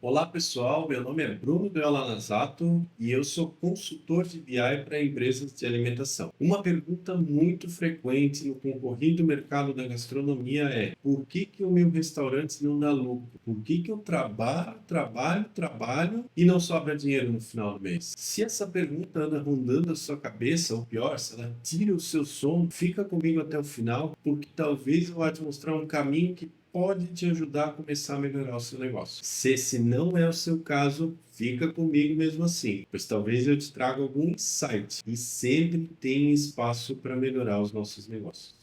Olá pessoal, meu nome é Bruno Deola Nasato e eu sou consultor de BI para empresas de alimentação. Uma pergunta muito frequente no concorrido mercado da gastronomia é: por que o meu restaurante não dá lucro? Por que eu trabalho e não sobra dinheiro no final do mês? Se essa pergunta anda rondando a sua cabeça, ou pior, se ela tira o seu sono, fica comigo até o final, porque talvez eu vá te mostrar um caminho que pode te ajudar a começar a melhorar o seu negócio. Se esse não é o seu caso, fica comigo mesmo assim, pois talvez eu te traga algum insight e sempre tem espaço para melhorar os nossos negócios.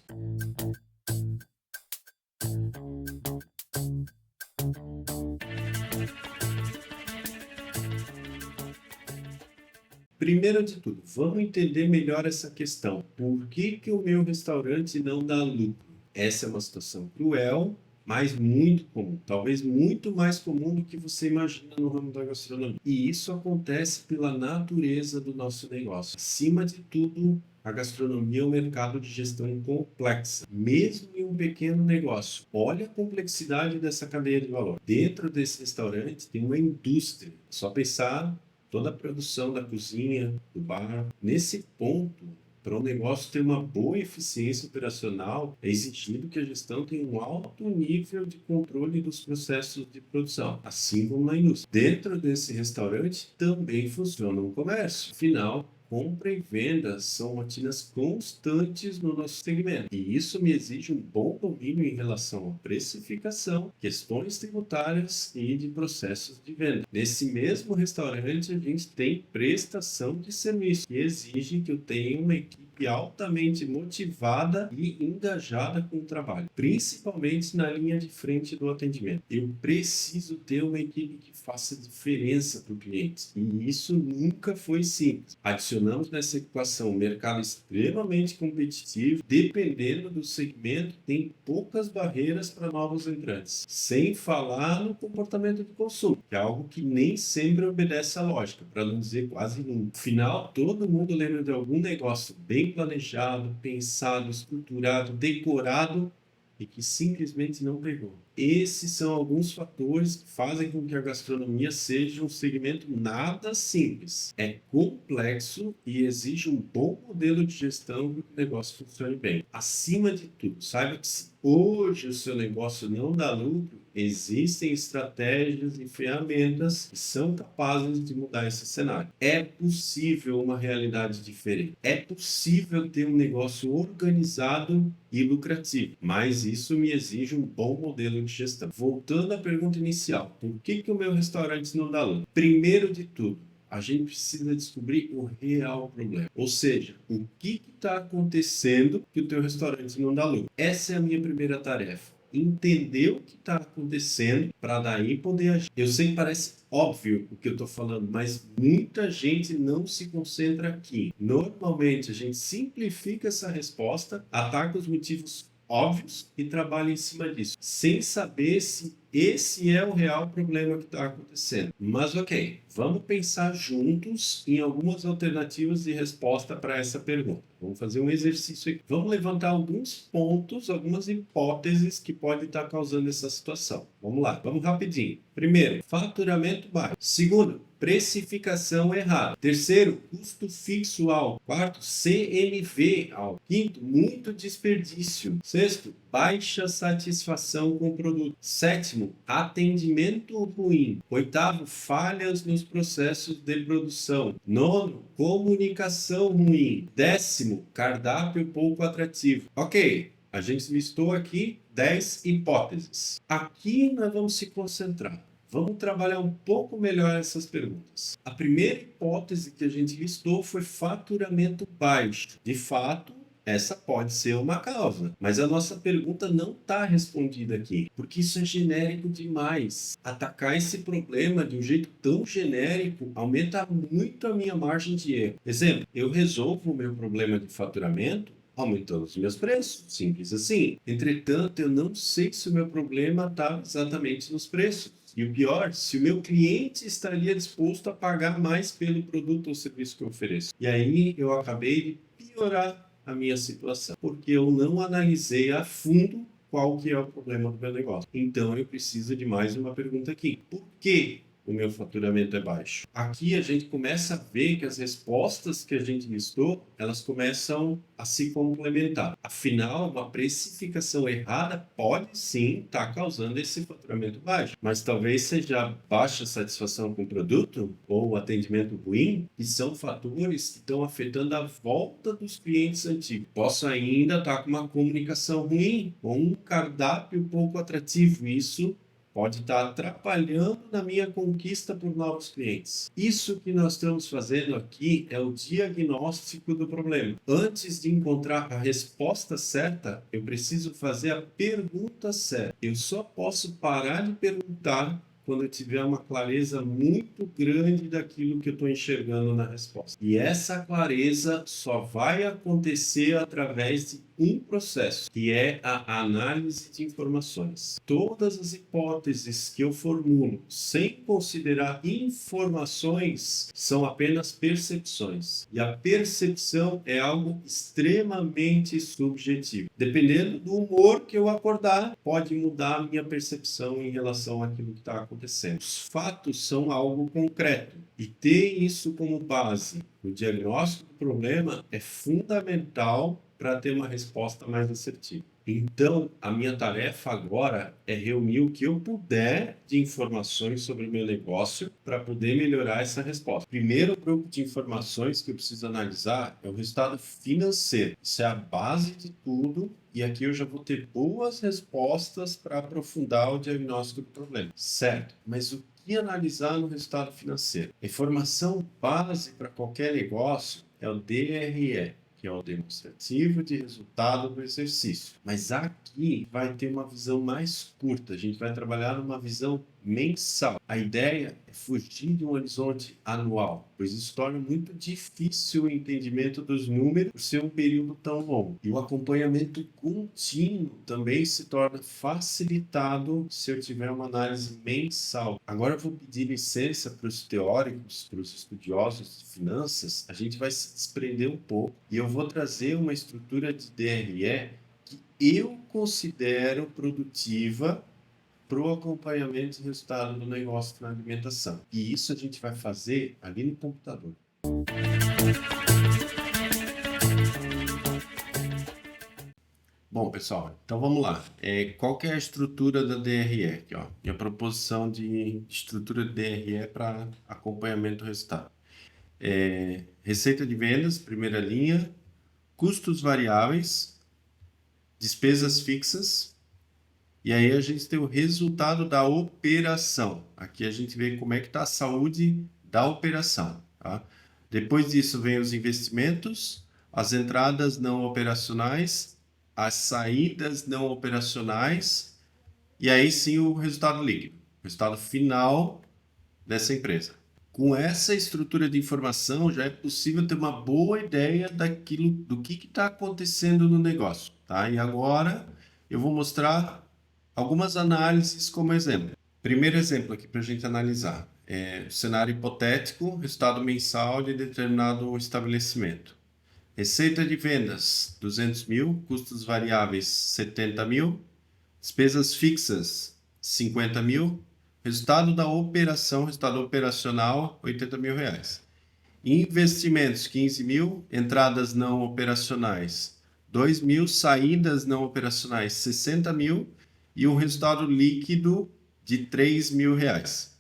Primeiro de tudo, vamos entender melhor essa questão. Por que o meu restaurante não dá lucro? Essa é uma situação cruel, mas muito comum. Talvez muito mais comum do que você imagina no ramo da gastronomia. E isso acontece pela natureza do nosso negócio. Acima de tudo, a gastronomia é um mercado de gestão complexa, mesmo em um pequeno negócio. Olha a complexidade dessa cadeia de valor. Dentro desse restaurante tem uma indústria. Só pensar toda a produção da cozinha, do bar. Nesse ponto, para um negócio ter uma boa eficiência operacional, é exigido que a gestão tenha um alto nível de controle dos processos de produção, assim como na indústria. Dentro desse restaurante também funciona um comércio. Afinal, compra e venda são rotinas constantes no nosso segmento. E isso me exige um bom domínio em relação à precificação, questões tributárias e de processos de venda. Nesse mesmo restaurante, a gente tem prestação de serviço, que exige que eu tenha uma equipe altamente motivada e engajada com o trabalho, principalmente na linha de frente do atendimento. Eu preciso ter uma equipe que faça diferença para o cliente, e isso nunca foi simples. Adicionamos nessa equação um mercado extremamente competitivo, dependendo do segmento, tem poucas barreiras para novos entrantes, sem falar no comportamento de consumo, que é algo que nem sempre obedece à lógica, para não dizer quase nunca. Afinal, todo mundo lembra de algum negócio bem planejado, pensado, estruturado, decorado e que simplesmente não pegou. Esses são alguns fatores que fazem com que a gastronomia seja um segmento nada simples. É complexo e exige um bom modelo de gestão para que o negócio funcione bem. Acima de tudo, saiba que se hoje o seu negócio não dá lucro, existem estratégias e ferramentas que são capazes de mudar esse cenário. É possível uma realidade diferente. É possível ter um negócio organizado e lucrativo, mas isso me exige um bom modelo de gestão. Voltando à pergunta inicial, por que o meu restaurante não dá lucro? Primeiro de tudo, a gente precisa descobrir o real problema. Ou seja, o que está acontecendo que o teu restaurante não dá lucro. Essa é a minha primeira tarefa. Entender o que está acontecendo para daí poder agir. Eu sei que parece óbvio o que eu estou falando, mas muita gente não se concentra aqui. Normalmente a gente simplifica essa resposta, ataca os motivos óbvios e trabalha em cima disso, sem saber se esse é o real problema que está acontecendo. Mas ok, vamos pensar juntos em algumas alternativas de resposta para essa pergunta. Vamos fazer um exercício aqui. Vamos levantar alguns pontos, algumas hipóteses que podem estar causando essa situação. Vamos lá, vamos rapidinho. Primeiro, faturamento baixo. Segundo, precificação errada. Terceiro, custo fixo alto. Quarto, CMV alto. Quinto, muito desperdício. Sexto, baixa satisfação com o produto. Sétimo, atendimento ruim. Oitavo, falhas nos processos de produção. Nono, comunicação ruim. Décimo, cardápio pouco atrativo. Ok, a gente listou aqui 10 hipóteses. Aqui nós vamos se concentrar. Vamos trabalhar um pouco melhor essas perguntas. A primeira hipótese que a gente listou foi faturamento baixo. De fato, essa pode ser uma causa, mas a nossa pergunta não está respondida aqui, porque isso é genérico demais. Atacar esse problema de um jeito tão genérico aumenta muito a minha margem de erro. Exemplo, eu resolvo o meu problema de faturamento aumentando os meus preços, simples assim. Entretanto, eu não sei se o meu problema está exatamente nos preços. E o pior, se o meu cliente estaria disposto a pagar mais pelo produto ou serviço que eu ofereço. E aí eu acabei de piorar a minha situação, porque eu não analisei a fundo qual que é o problema do meu negócio. Então eu preciso de mais uma pergunta aqui. Por que o meu faturamento é baixo? Aqui a gente começa a ver que as respostas que a gente listou, elas começam a se complementar. Afinal, uma precificação errada pode sim estar causando esse faturamento baixo, mas talvez seja baixa satisfação com o produto ou atendimento ruim, que são fatores que estão afetando a volta dos clientes antigos. Posso ainda estar com uma comunicação ruim ou um cardápio pouco atrativo. Isso pode estar atrapalhando na minha conquista por novos clientes. Isso que nós estamos fazendo aqui é o diagnóstico do problema. Antes de encontrar a resposta certa, eu preciso fazer a pergunta certa. Eu só posso parar de perguntar quando eu tiver uma clareza muito grande daquilo que eu estou enxergando na resposta. E essa clareza só vai acontecer através de um processo, que é a análise de informações. Todas as hipóteses que eu formulo, sem considerar informações, são apenas percepções. E a percepção é algo extremamente subjetivo. Dependendo do humor que eu acordar, pode mudar a minha percepção em relação àquilo que está acontecendo. Os fatos são algo concreto. E ter isso como base no diagnóstico do problema é fundamental para ter uma resposta mais assertiva. Então, a minha tarefa agora é reunir o que eu puder de informações sobre o meu negócio para poder melhorar essa resposta. Primeiro grupo de informações que eu preciso analisar é o resultado financeiro. Isso é a base de tudo. E aqui eu já vou ter boas respostas para aprofundar o diagnóstico do problema. Certo, mas o que analisar no resultado financeiro? A informação base para qualquer negócio é o DRE, que é o demonstrativo de resultado do exercício. Mas aqui vai ter uma visão mais curta, a gente vai trabalhar numa visão mensal. A ideia é fugir de um horizonte anual, pois isso torna muito difícil o entendimento dos números por ser um período tão longo. E o acompanhamento contínuo também se torna facilitado se eu tiver uma análise mensal. Agora eu vou pedir licença para os teóricos, para os estudiosos de finanças, a gente vai se desprender um pouco e eu vou trazer uma estrutura de DRE que eu considero produtiva para o acompanhamento do resultado do negócio na alimentação. E isso a gente vai fazer ali no computador. Bom, pessoal, então vamos lá. Qual que é a estrutura da DRE aqui, ó? Minha proposição de estrutura de DRE para acompanhamento do resultado. Receita de vendas, primeira linha, custos variáveis, despesas fixas, e aí a gente tem o resultado da operação. Aqui a gente vê como é que está a saúde da operação. Tá? Depois disso vem os investimentos, as entradas não operacionais, as saídas não operacionais, e aí sim o resultado líquido, o resultado final dessa empresa. Com essa estrutura de informação já é possível ter uma boa ideia do que está acontecendo no negócio. Tá? E agora eu vou mostrar algumas análises como exemplo. Primeiro exemplo aqui para a gente analisar é o cenário hipotético, resultado mensal de determinado estabelecimento. Receita de vendas, 200 mil, custos variáveis, 70 mil, despesas fixas, 50 mil, resultado da operação, resultado operacional, 80 mil reais. Investimentos, 15 mil, entradas não operacionais, 2 mil, saídas não operacionais, 60 mil, e um resultado líquido de 3 mil reais.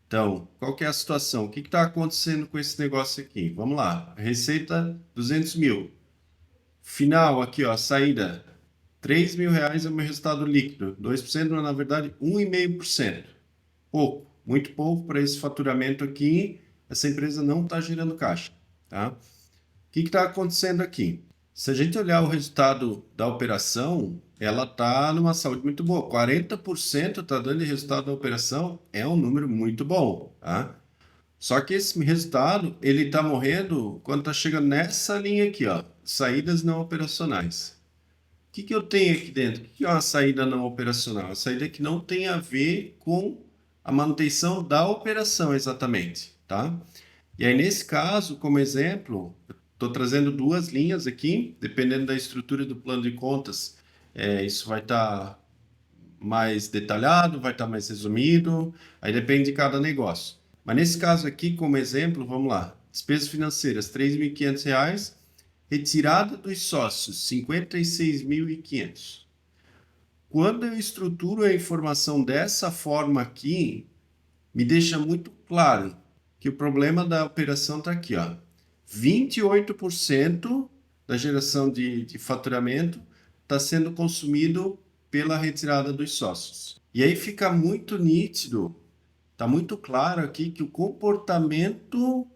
Então, qual que é a situação? O que está acontecendo com esse negócio aqui? Vamos lá. Receita, 200 mil. Final aqui, ó, saída, 3 mil reais é o meu resultado líquido. 2%, mas na verdade 1,5%. Pouco, muito pouco para esse faturamento aqui. Essa empresa não está gerando caixa. Tá? O que está acontecendo aqui? Se a gente olhar o resultado da operação, ela está numa saúde muito boa. 40% está dando de resultado da operação, é um número muito bom. Tá? Só que esse resultado, ele está morrendo quando está chegando nessa linha aqui, ó, saídas não operacionais. O que eu tenho aqui dentro? O que é uma saída não operacional? A saída que não tem a ver com a manutenção da operação exatamente. Tá? E aí, nesse caso, como exemplo, estou trazendo duas linhas aqui, dependendo da estrutura do plano de contas, isso vai estar mais detalhado, vai estar mais resumido, aí depende de cada negócio. Mas nesse caso aqui, como exemplo, vamos lá. Despesas financeiras, R$ 3.500. Retirada dos sócios, R$ 56.500. Quando eu estruturo a informação dessa forma aqui, me deixa muito claro que o problema da operação está aqui, ó. 28% da geração de faturamento está sendo consumido pela retirada dos sócios. E aí fica muito nítido, está muito claro aqui que o comportamento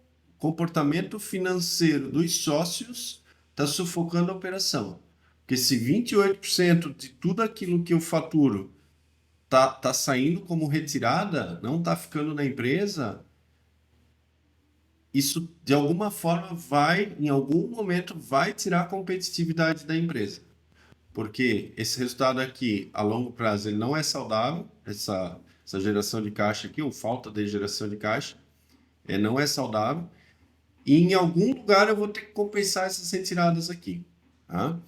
financeiro dos sócios está sufocando a operação. Porque se 28% de tudo aquilo que eu faturo tá saindo como retirada, não está ficando na empresa, isso de alguma forma em algum momento, vai tirar a competitividade da empresa. Porque esse resultado aqui, a longo prazo, ele não é saudável, essa geração de caixa aqui, ou falta de geração de caixa, não é saudável. E em algum lugar eu vou ter que compensar essas retiradas aqui. Tá?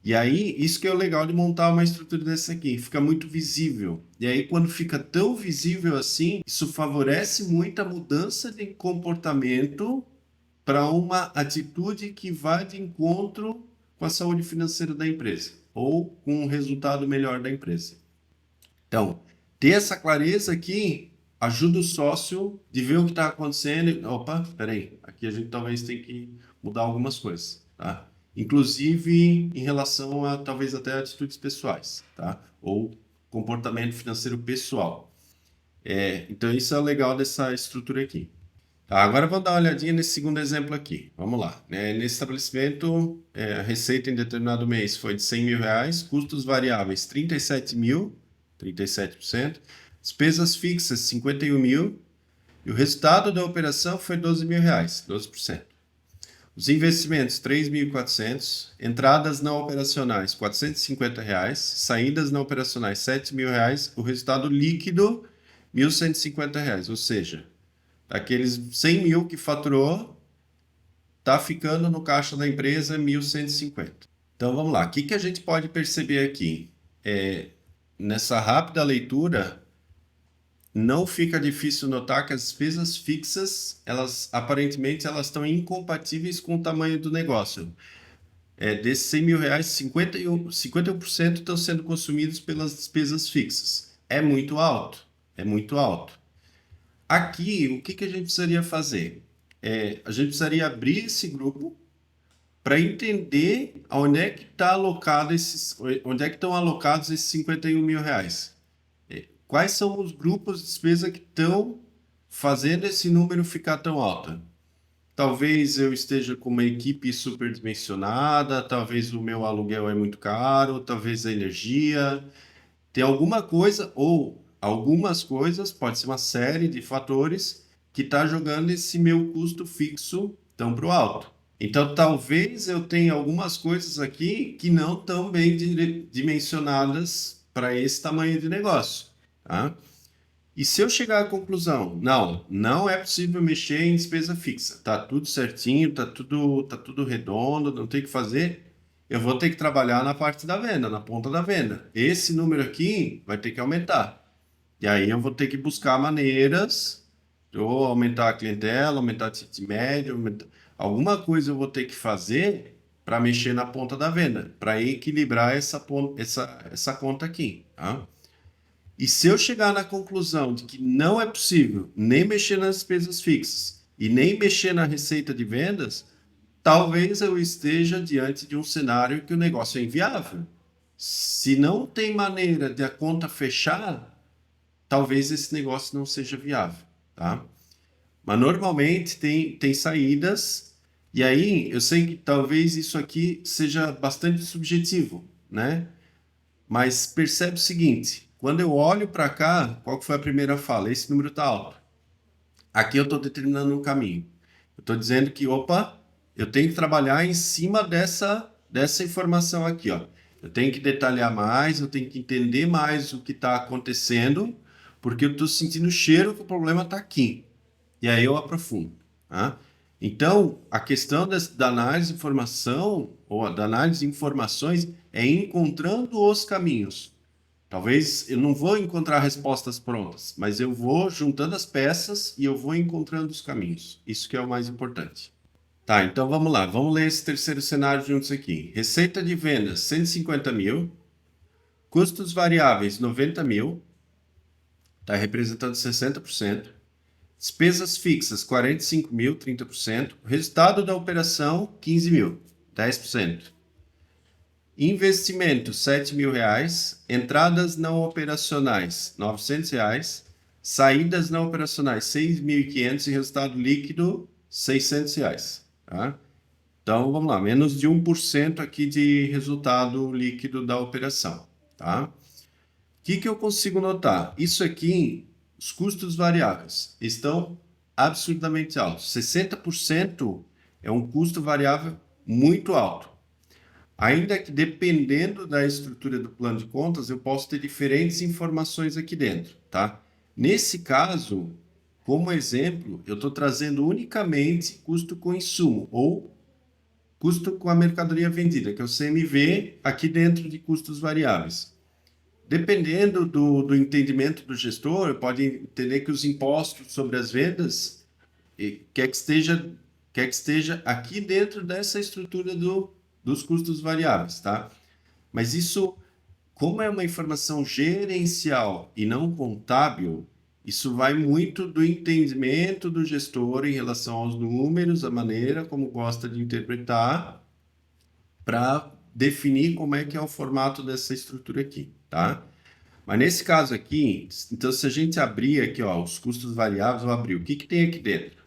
E aí, isso que é o legal de montar uma estrutura dessa aqui, fica muito visível. E aí, quando fica tão visível assim, isso favorece muito a mudança de comportamento para uma atitude que vai de encontro com a saúde financeira da empresa, ou com um resultado melhor da empresa. Então, ter essa clareza aqui ajuda o sócio de ver o que está acontecendo. Opa, peraí, aqui a gente talvez tenha que mudar algumas coisas, tá? Inclusive em relação a talvez até atitudes pessoais, tá? Ou comportamento financeiro pessoal. Então isso é o legal dessa estrutura aqui. Tá, agora vamos dar uma olhadinha nesse segundo exemplo aqui. Vamos lá. Nesse estabelecimento, a receita em determinado mês foi de R$ 100.000, custos variáveis 37 mil, 37%, despesas fixas 51 mil, e o resultado da operação foi R$ 12.000, 12%. Os investimentos, 3.400, entradas não operacionais, R$ 450, saídas não operacionais, R$ 7.000, o resultado líquido, R$ 1.150, ou seja, daqueles 100 mil que faturou, está ficando no caixa da empresa 1.150. Então vamos lá, o que a gente pode perceber aqui? Nessa rápida leitura, não fica difícil notar que as despesas fixas, aparentemente elas estão incompatíveis com o tamanho do negócio. Desses R$ 100.000, 51% estão sendo consumidos pelas despesas fixas. É muito alto, é muito alto. Aqui, o que a gente precisaria fazer? A gente precisaria abrir esse grupo para entender onde é que onde é que estão alocados esses R$ 51.000. Quais são os grupos de despesa que estão fazendo esse número ficar tão alto? Talvez eu esteja com uma equipe superdimensionada, talvez o meu aluguel é muito caro, talvez a energia. Tem alguma coisa ou algumas coisas, pode ser uma série de fatores que está jogando esse meu custo fixo tão para o alto. Então, talvez eu tenha algumas coisas aqui que não estão bem dimensionadas para esse tamanho de negócio. Tá? E se eu chegar à conclusão, não é possível mexer em despesa fixa, tá tudo certinho, tá tudo redondo, não tem o que fazer, eu vou ter que trabalhar na parte da venda, na ponta da venda. Esse número aqui vai ter que aumentar. E aí eu vou ter que buscar maneiras de aumentar a clientela, aumentar o ticket médio, alguma coisa eu vou ter que fazer para mexer na ponta da venda, para equilibrar essa conta aqui, tá? E se eu chegar na conclusão de que não é possível nem mexer nas despesas fixas e nem mexer na receita de vendas, talvez eu esteja diante de um cenário que o negócio é inviável. Se não tem maneira de a conta fechar, talvez esse negócio não seja viável, tá? Mas normalmente tem saídas, e aí eu sei que talvez isso aqui seja bastante subjetivo, né? Mas percebe o seguinte, quando eu olho para cá, qual que foi a primeira fala? Esse número está alto. Aqui eu estou determinando um caminho. Eu estou dizendo que, opa, eu tenho que trabalhar em cima dessa informação aqui, ó. Eu tenho que detalhar mais, eu tenho que entender mais o que está acontecendo, porque eu estou sentindo o cheiro que o problema está aqui. E aí eu aprofundo. Tá? Então, a questão da análise de informação, ou da análise de informações, é encontrando os caminhos. Talvez eu não vou encontrar respostas prontas, mas eu vou juntando as peças e eu vou encontrando os caminhos. Isso que é o mais importante. Tá, então vamos lá. Vamos ler esse terceiro cenário juntos aqui. Receita de vendas, 150 mil. Custos variáveis, 90 mil. Está representando 60%. Despesas fixas, 45 mil, 30%. Resultado da operação, 15 mil, 10%. Investimentos, 7 mil reais. Entradas não operacionais, 900 reais. Saídas não operacionais, 6.500 e resultado líquido, 600 reais. Tá? Então, vamos lá, menos de 1% aqui de resultado líquido da operação. Tá? O que eu consigo notar? Isso aqui, os custos variáveis estão absurdamente altos. 60% é um custo variável muito alto. Ainda que dependendo da estrutura do plano de contas, eu posso ter diferentes informações aqui dentro, tá? Nesse caso, como exemplo, eu estou trazendo unicamente custo com insumo ou custo com a mercadoria vendida, que é o CMV, aqui dentro de custos variáveis. Dependendo do entendimento do gestor, pode entender que os impostos sobre as vendas quer que esteja aqui dentro dessa estrutura dos custos variáveis, tá? Mas isso, como é uma informação gerencial e não contábil, isso vai muito do entendimento do gestor em relação aos números, a maneira como gosta de interpretar, para definir como é que é o formato dessa estrutura aqui, tá? Mas nesse caso aqui, então se a gente abrir aqui, ó, os custos variáveis, eu abri, o que tem aqui dentro?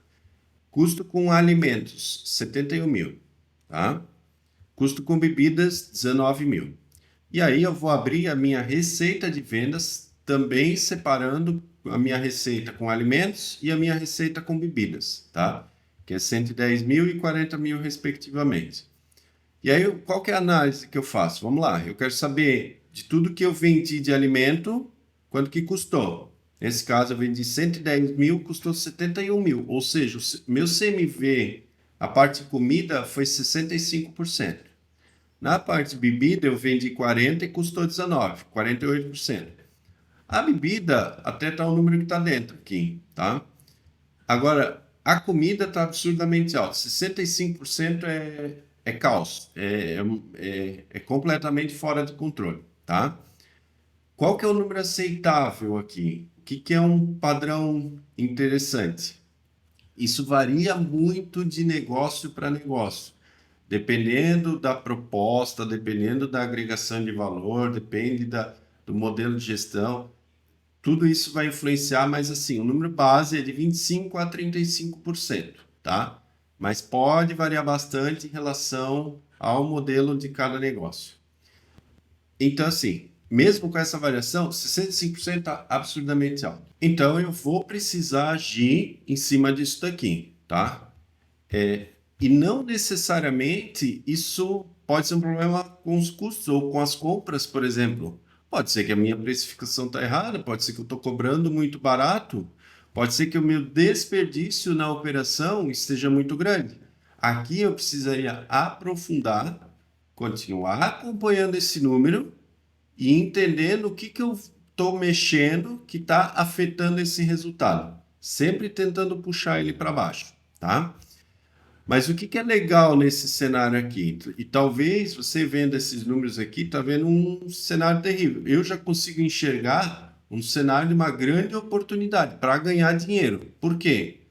Custo com alimentos, 71 mil, tá? Custo com bebidas, 19 mil. E aí eu vou abrir a minha receita de vendas, também separando a minha receita com alimentos e a minha receita com bebidas, tá? Que é 110 mil e 40 mil, respectivamente. E aí, qual que é a análise que eu faço? Vamos lá, eu quero saber de tudo que eu vendi de alimento, quanto que custou. Nesse caso, eu vendi 110 mil, custou 71 mil. Ou seja, o meu CMV, a parte de comida, foi 65%. Na parte de bebida, eu vendi 40 e custou 19, 48%. A bebida até está o número que está dentro aqui, tá? Agora, a comida está absurdamente alta. 65% é caos, é completamente fora de controle, tá? Qual que é o número aceitável aqui? O que é um padrão interessante? Isso varia muito de negócio para negócio. Dependendo da proposta, dependendo da agregação de valor, depende do modelo de gestão, tudo isso vai influenciar, mas assim, o número base é de 25% a 35%, tá? Mas pode variar bastante em relação ao modelo de cada negócio. Então, assim, mesmo com essa variação, 65% está absurdamente alto. Então, eu vou precisar agir em cima disso daqui, tá? E não necessariamente isso pode ser um problema com os custos ou com as compras, por exemplo. Pode ser que a minha precificação está errada, pode ser que eu estou cobrando muito barato, pode ser que o meu desperdício na operação esteja muito grande. Aqui eu precisaria aprofundar, continuar acompanhando esse número e entendendo o que eu estou mexendo que está afetando esse resultado. Sempre tentando puxar ele para baixo, tá? Mas o que é legal nesse cenário aqui? E talvez você vendo esses números aqui, está vendo um cenário terrível. Eu já consigo enxergar um cenário de uma grande oportunidade para ganhar dinheiro. Por quê?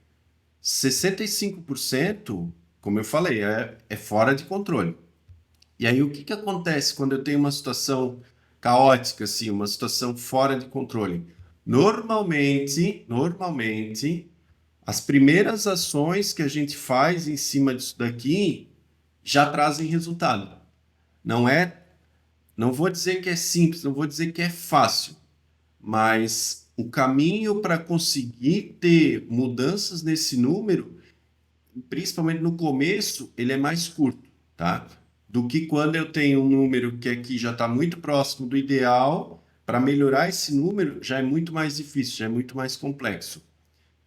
65%, como eu falei, é fora de controle. E aí o que acontece quando eu tenho uma situação caótica, assim, uma situação fora de controle? Normalmente, as primeiras ações que a gente faz em cima disso daqui já trazem resultado. Não vou dizer que é simples, não vou dizer que é fácil, mas o caminho para conseguir ter mudanças nesse número, principalmente no começo, ele é mais curto, tá? Do que quando eu tenho um número que aqui já está muito próximo do ideal, para melhorar esse número já é muito mais difícil, já é muito mais complexo.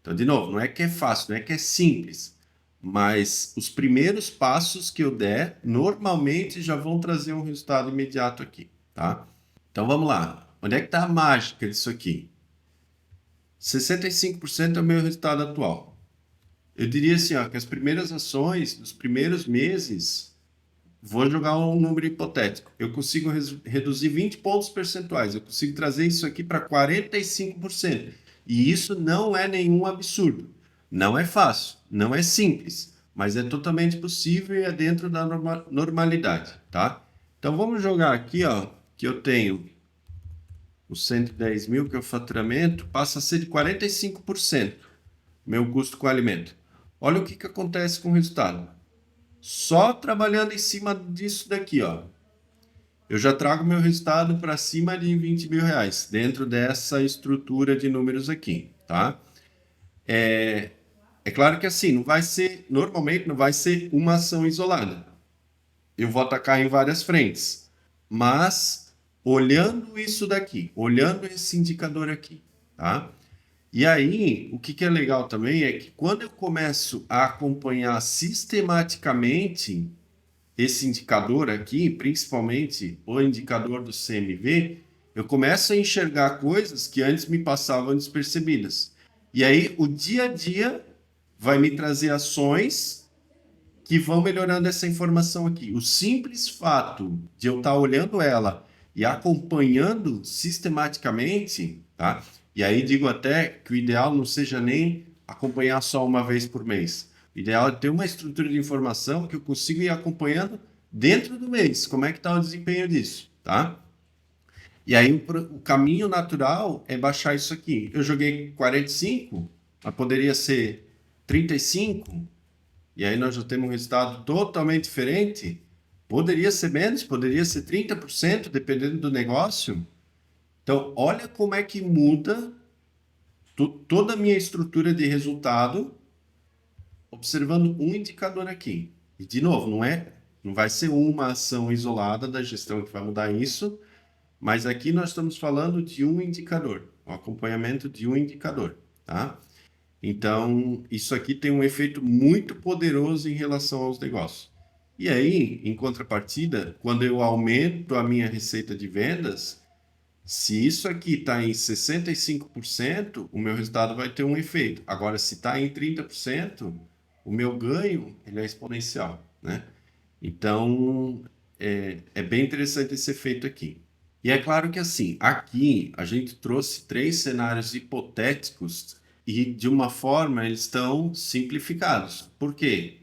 Então, de novo, não é que é fácil, não é que é simples, mas os primeiros passos que eu der, normalmente já vão trazer um resultado imediato aqui, tá? Então, vamos lá. Onde é que está a mágica disso aqui? 65% é o meu resultado atual. Eu diria assim, ó, que as primeiras ações, dos primeiros meses, vou jogar um número hipotético. Eu consigo reduzir 20 pontos percentuais. Eu consigo trazer isso aqui para 45%. E isso não é nenhum absurdo. Não é fácil, não é simples, mas é totalmente possível e é dentro da normalidade, tá? Então vamos jogar aqui, ó, que eu tenho os 110 mil, que é o faturamento, passa a ser de 45%, meu custo com alimento. Olha o que acontece com o resultado. Só trabalhando em cima disso daqui, ó, eu já trago meu resultado para cima de 20 mil reais, dentro dessa estrutura de números aqui, tá? É claro que assim, não vai ser, normalmente não vai ser uma ação isolada. Eu vou atacar em várias frentes. Mas, olhando isso daqui, olhando esse indicador aqui, tá? E aí, o que é legal também é que quando eu começo a acompanhar sistematicamente esse indicador aqui, principalmente o indicador do CMV, eu começo a enxergar coisas que antes me passavam despercebidas. E aí, o dia a dia vai me trazer ações que vão melhorando essa informação aqui. O simples fato de eu estar olhando ela e acompanhando sistematicamente, tá? E aí digo até que o ideal não seja nem acompanhar só uma vez por mês. O ideal é ter uma estrutura de informação que eu consiga ir acompanhando dentro do mês. Como é que está o desempenho disso, tá? E aí o caminho natural é baixar isso aqui. Eu joguei 45, mas poderia ser 35, e aí nós já temos um resultado totalmente diferente. Poderia ser menos, poderia ser 30%, dependendo do negócio. Então, olha como é que muda toda a minha estrutura de resultado observando um indicador aqui. E, de novo, não vai ser uma ação isolada da gestão que vai mudar isso, mas aqui nós estamos falando de um indicador, o acompanhamento de um indicador, tá? Então, isso aqui tem um efeito muito poderoso em relação aos negócios. E aí, em contrapartida, quando eu aumento a minha receita de vendas, se isso aqui está em 65%, o meu resultado vai ter um efeito. Agora, se está em 30%, o meu ganho ele é exponencial, né? Então, é bem interessante esse efeito aqui. E é claro que assim, aqui a gente trouxe 3 cenários hipotéticos e de uma forma eles estão simplificados. Por quê?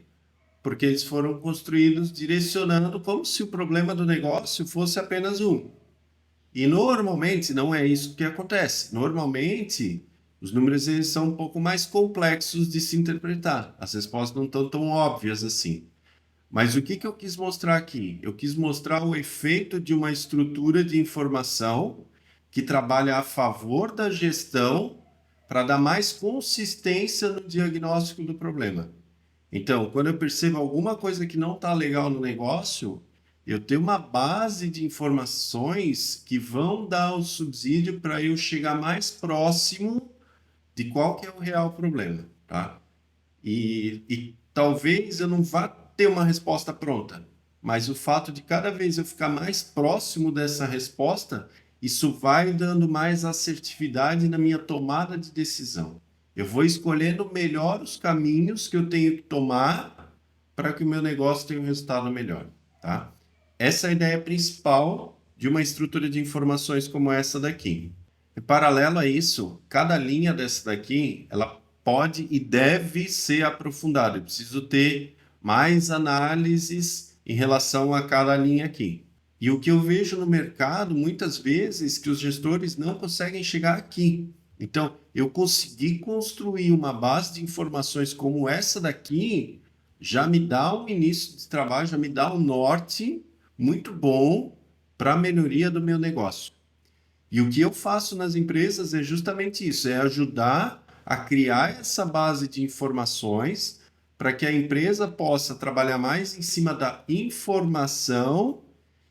Porque eles foram construídos direcionando como se o problema do negócio fosse apenas um. E normalmente não é isso que acontece. Normalmente os números eles são um pouco mais complexos de se interpretar. As respostas não estão tão óbvias assim. Mas o que eu quis mostrar aqui? Eu quis mostrar o efeito de uma estrutura de informação que trabalha a favor da gestão para dar mais consistência no diagnóstico do problema. Então, quando eu percebo alguma coisa que não está legal no negócio, eu tenho uma base de informações que vão dar o subsídio para eu chegar mais próximo de qual que é o real problema, tá? E talvez eu não vá ter uma resposta pronta, mas o fato de cada vez eu ficar mais próximo dessa resposta, isso vai dando mais assertividade na minha tomada de decisão. Eu vou escolhendo melhor os caminhos que eu tenho que tomar para que o meu negócio tenha um resultado melhor, tá? Essa é a ideia principal de uma estrutura de informações como essa daqui. Em paralelo a isso, cada linha dessa daqui, ela pode e deve ser aprofundada. Eu preciso ter mais análises em relação a cada linha aqui. E o que eu vejo no mercado, muitas vezes, que os gestores não conseguem chegar aqui. Então, eu consegui construir uma base de informações como essa daqui, já me dá um início de trabalho, já me dá um norte muito bom para a melhoria do meu negócio. E o que eu faço nas empresas é justamente isso, é ajudar a criar essa base de informações para que a empresa possa trabalhar mais em cima da informação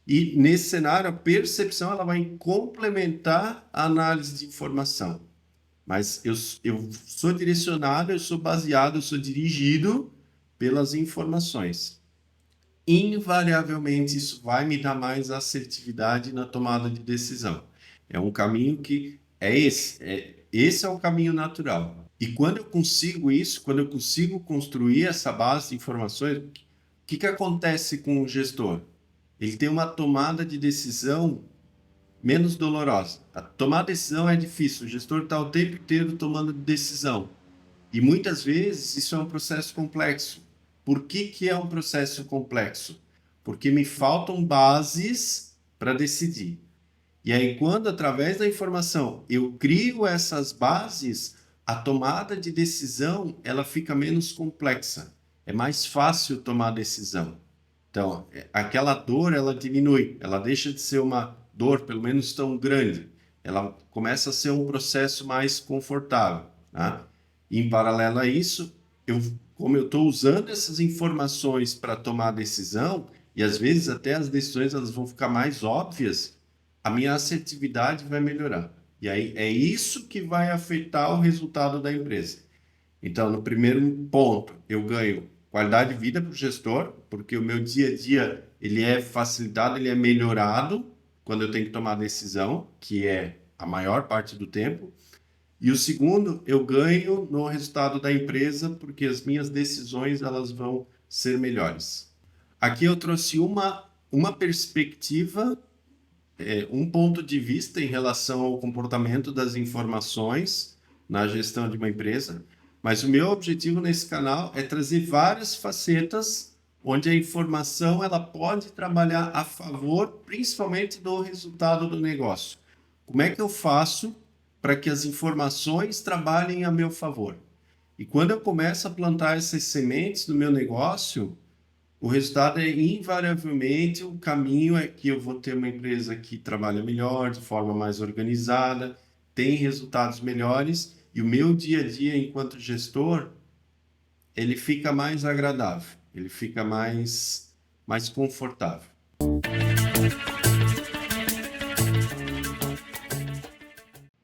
e, nesse cenário, a percepção ela vai complementar a análise de informação. Mas eu sou direcionado, eu sou baseado, eu sou dirigido pelas informações. Invariavelmente, isso vai me dar mais assertividade na tomada de decisão. É um caminho que é esse. Esse é o caminho natural. E quando eu consigo isso, quando eu consigo construir essa base de informações, o que acontece com o gestor? Ele tem uma tomada de decisão menos dolorosa. A tomar decisão é difícil, o gestor está o tempo inteiro tomando decisão. E muitas vezes isso é um processo complexo. Por que é um processo complexo? Porque me faltam bases para decidir. E aí, quando através da informação eu crio essas bases, a tomada de decisão ela fica menos complexa. É mais fácil tomar decisão. Então, aquela dor ela diminui, ela deixa de ser uma dor, pelo menos tão grande. Ela começa a ser um processo mais confortável, tá? E, em paralelo a isso, como eu estou usando essas informações para tomar decisão, e às vezes até as decisões elas vão ficar mais óbvias, a minha assertividade vai melhorar. E aí é isso que vai afetar o resultado da empresa. Então, no primeiro ponto, eu ganho qualidade de vida para o gestor, porque o meu dia a dia ele é facilitado, ele é melhorado quando eu tenho que tomar decisão, que é a maior parte do tempo. E o segundo, eu ganho no resultado da empresa, porque as minhas decisões elas vão ser melhores. Aqui eu trouxe uma perspectiva, um ponto de vista em relação ao comportamento das informações na gestão de uma empresa, mas o meu objetivo nesse canal é trazer várias facetas onde a informação ela pode trabalhar a favor, principalmente do resultado do negócio. Como é que eu faço para que as informações trabalhem a meu favor? E quando eu começo a plantar essas sementes no meu negócio, o resultado é invariavelmente o caminho é que eu vou ter uma empresa que trabalha melhor, de forma mais organizada, tem resultados melhores e o meu dia a dia enquanto gestor, ele fica mais agradável, ele fica mais confortável.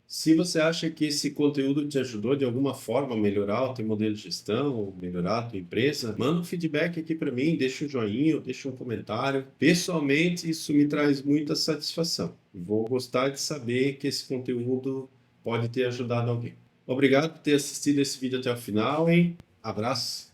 Se você acha que esse conteúdo te ajudou de alguma forma a melhorar o teu modelo de gestão, ou melhorar a tua empresa, manda um feedback aqui para mim, deixa um joinha, deixa um comentário. Pessoalmente, isso me traz muita satisfação. Vou gostar de saber que esse conteúdo pode ter ajudado alguém. Obrigado por ter assistido esse vídeo até o final, hein? Abraço!